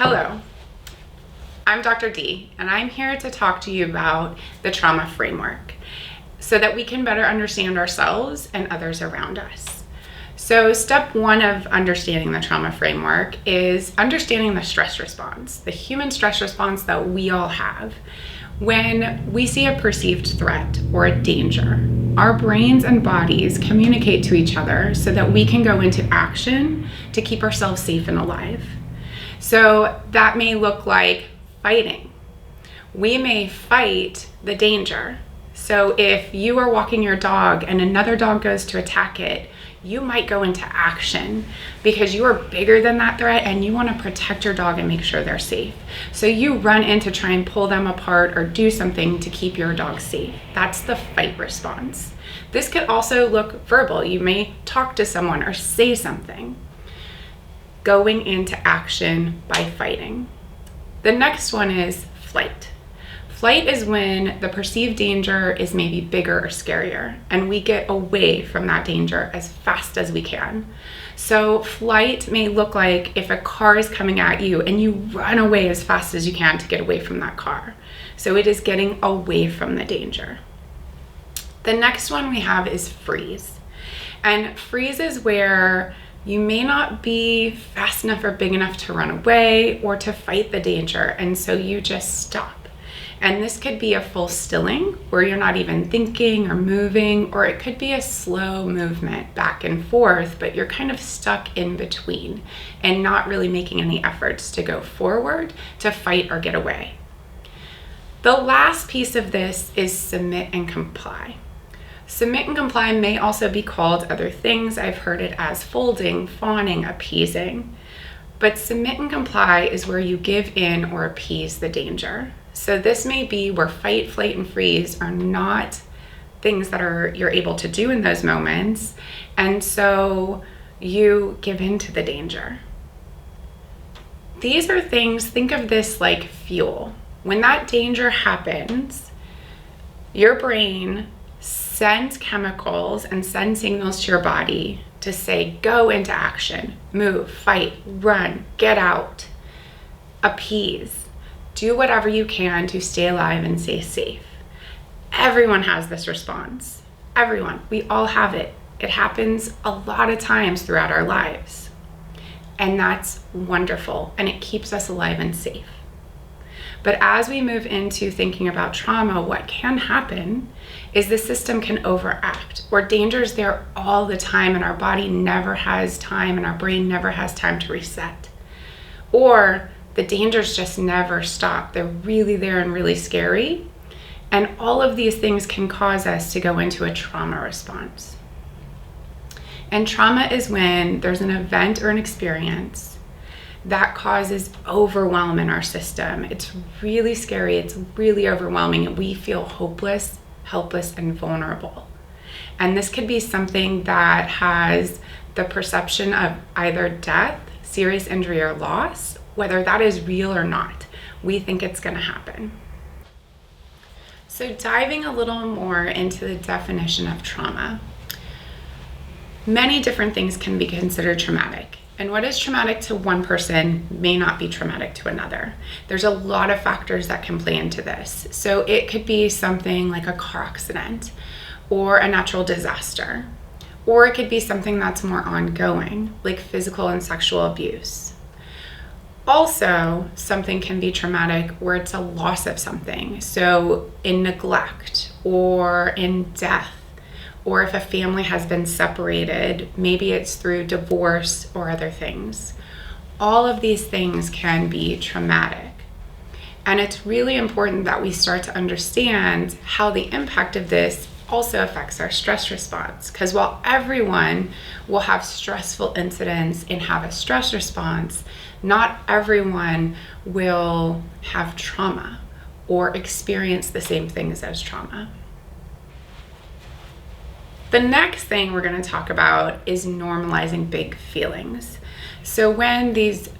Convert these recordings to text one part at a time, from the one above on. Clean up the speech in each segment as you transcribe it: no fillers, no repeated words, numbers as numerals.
Hello, I'm Dr. D, and I'm here to talk to you about the trauma framework so that we can better understand ourselves and others around us. So step one of understanding the trauma framework is understanding the stress response, the human stress response that we all have. When we see a perceived threat or a danger, our brains and bodies communicate to each other so that we can go into action to keep ourselves safe and alive. So that may look like fighting. We may fight the danger. So if you are walking your dog and another dog goes to attack it, you might go into action because you are bigger than that threat and you want to protect your dog and make sure they're safe. So you run in to try and pull them apart or do something to keep your dog safe. That's the fight response. This could also look verbal. You may talk to someone or say something. Going into action by fighting. The next one is flight. Flight is when the perceived danger is maybe bigger or scarier, and we get away from that danger as fast as we can. So flight may look like if a car is coming at you and you run away as fast as you can to get away from that car. So it is getting away from the danger. The next one we have is freeze. And freeze is where you may not be fast enough or big enough to run away or to fight the danger, and so you just stop. And this could be a full stilling where you're not even thinking or moving, or it could be a slow movement back and forth, but you're kind of stuck in between and not really making any efforts to go forward, to fight or get away. The last piece of this is submit and comply. Submit and comply may also be called other things. I've heard it as folding, fawning, appeasing. But submit and comply is where you give in or appease the danger. So this may be where fight, flight, and freeze are not things that you're able to do in those moments. And so you give in to the danger. These are things, think of this like fuel. When that danger happens, your brain sends chemicals and send signals to your body to say, go into action, move, fight, run, get out, appease, do whatever you can to stay alive and stay safe. Everyone has this response. Everyone, we all have it. It happens a lot of times throughout our lives. And that's wonderful, and it keeps us alive and safe. But as we move into thinking about trauma, what can happen is the system can overact, or danger's there all the time and our body never has time and our brain never has time to reset. Or the dangers just never stop. They're really there and really scary. And all of these things can cause us to go into a trauma response. And trauma is when there's an event or an experience that causes overwhelm in our system. It's really scary, it's really overwhelming, and we feel hopeless, helpless, and vulnerable. And this could be something that has the perception of either death, serious injury, or loss, whether that is real or not. We think it's gonna happen. So diving a little more into the definition of trauma, many different things can be considered traumatic. And what is traumatic to one person may not be traumatic to another. There's a lot of factors that can play into this. So it could be something like a car accident or a natural disaster, or it could be something that's more ongoing, like physical and sexual abuse. Also, something can be traumatic where it's a loss of something. So in neglect or in death, or if a family has been separated, maybe it's through divorce or other things. All of these things can be traumatic. And it's really important that we start to understand how the impact of this also affects our stress response. Because while everyone will have stressful incidents and have a stress response, not everyone will have trauma or experience the same things as trauma. The next thing we're going to talk about is normalizing big feelings. So when these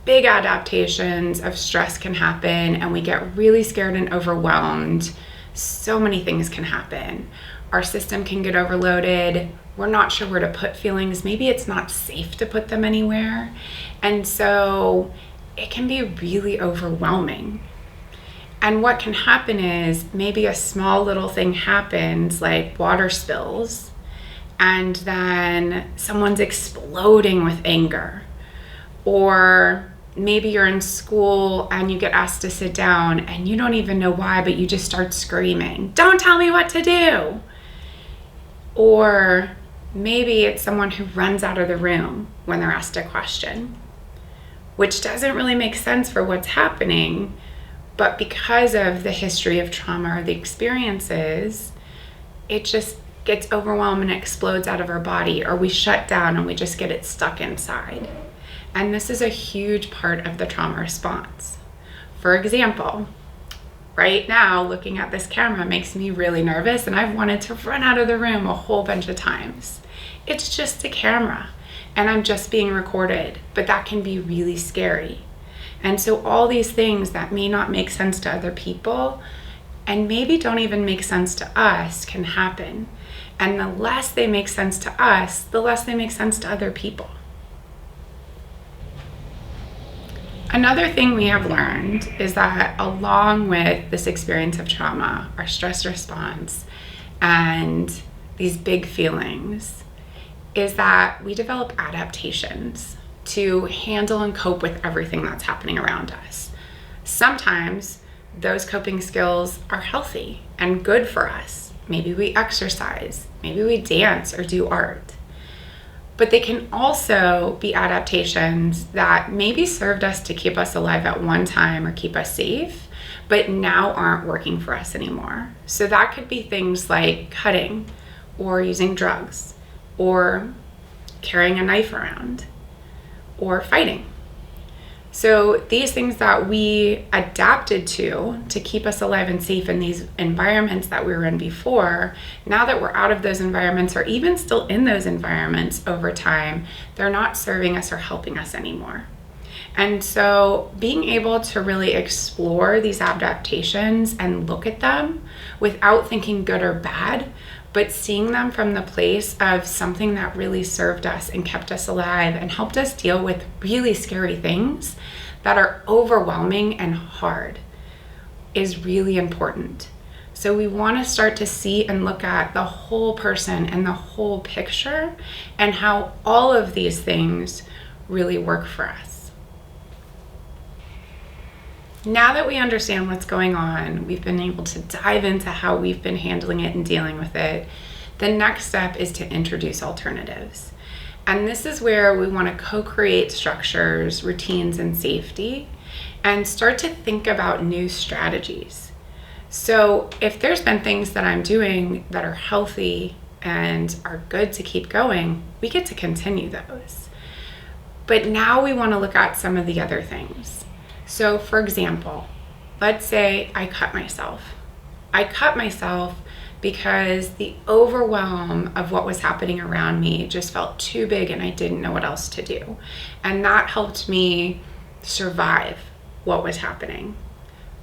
big adaptations of stress can happen and we get really scared and overwhelmed, so many things can happen. Our system can get overloaded. We're not sure where to put feelings. Maybe it's not safe to put them anywhere. And so it can be really overwhelming. And what can happen is maybe a small little thing happens, like water spills, and then someone's exploding with anger. Or maybe you're in school and you get asked to sit down and you don't even know why, but you just start screaming, "Don't tell me what to do." Or maybe it's someone who runs out of the room when they're asked a question, which doesn't really make sense for what's happening, but because of the history of trauma or the experiences, it just gets overwhelmed and explodes out of our body, or we shut down and we just get it stuck inside. And this is a huge part of the trauma response. For example, right now, looking at this camera makes me really nervous, and I've wanted to run out of the room a whole bunch of times. It's just a camera, and I'm just being recorded, but that can be really scary. And so all these things that may not make sense to other people, and maybe don't even make sense to us, can happen. And the less they make sense to us, the less they make sense to other people. Another thing we have learned is that along with this experience of trauma, our stress response, and these big feelings, is that we develop adaptations to handle and cope with everything that's happening around us. Sometimes those coping skills are healthy and good for us. Maybe we exercise, maybe we dance or do art. But they can also be adaptations that maybe served us to keep us alive at one time or keep us safe, but now aren't working for us anymore. So that could be things like cutting, or using drugs, or carrying a knife around, or fighting. So these things that we adapted to keep us alive and safe in these environments that we were in before, now that we're out of those environments, or even still in those environments over time, they're not serving us or helping us anymore. And so being able to really explore these adaptations and look at them without thinking good or bad, but seeing them from the place of something that really served us and kept us alive and helped us deal with really scary things that are overwhelming and hard, is really important. So we want to start to see and look at the whole person and the whole picture, and how all of these things really work for us. Now that we understand what's going on, we've been able to dive into how we've been handling it and dealing with it. The next step is to introduce alternatives. And this is where we want to co-create structures, routines, and safety, and start to think about new strategies. So if there's been things that I'm doing that are healthy and are good to keep going, we get to continue those. But now we want to look at some of the other things. So for example, let's say I cut myself. I cut myself because the overwhelm of what was happening around me just felt too big and I didn't know what else to do. And that helped me survive what was happening.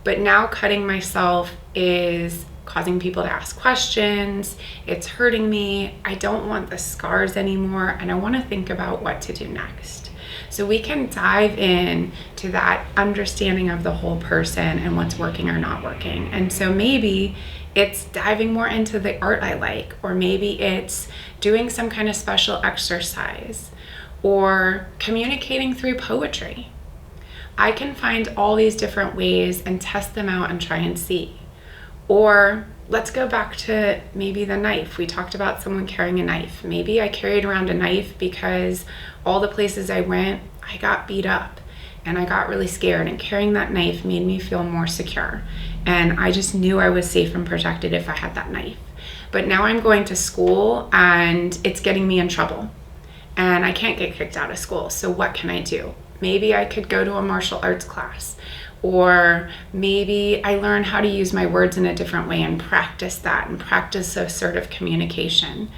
But now cutting myself is causing people to ask questions. It's hurting me. I don't want the scars anymore, and I want to think about what to do next. So we can dive in to that understanding of the whole person and what's working or not working. And so maybe it's diving more into the art I like, or maybe it's doing some kind of special exercise, or communicating through poetry. I can find all these different ways and test them out and try and see. Or let's go back to maybe the knife. We talked about someone carrying a knife. Maybe I carried around a knife because all the places I went, I got beat up and I got really scared, and carrying that knife made me feel more secure. And I just knew I was safe and protected if I had that knife. But now I'm going to school and it's getting me in trouble and I can't get kicked out of school. So what can I do? Maybe I could go to a martial arts class, or maybe I learn how to use my words in a different way and practice that and practice assertive communication.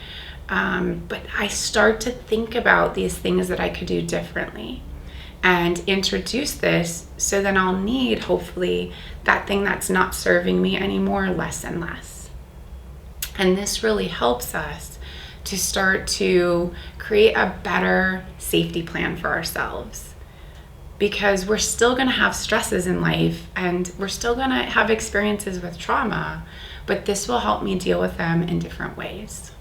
But I start to think about these things that I could do differently and introduce this, so then I'll need, hopefully, that thing that's not serving me anymore less and less. And this really helps us to start to create a better safety plan for ourselves. because we're still going to have stresses in life and we're still going to have experiences with trauma, but this will help me deal with them in different ways.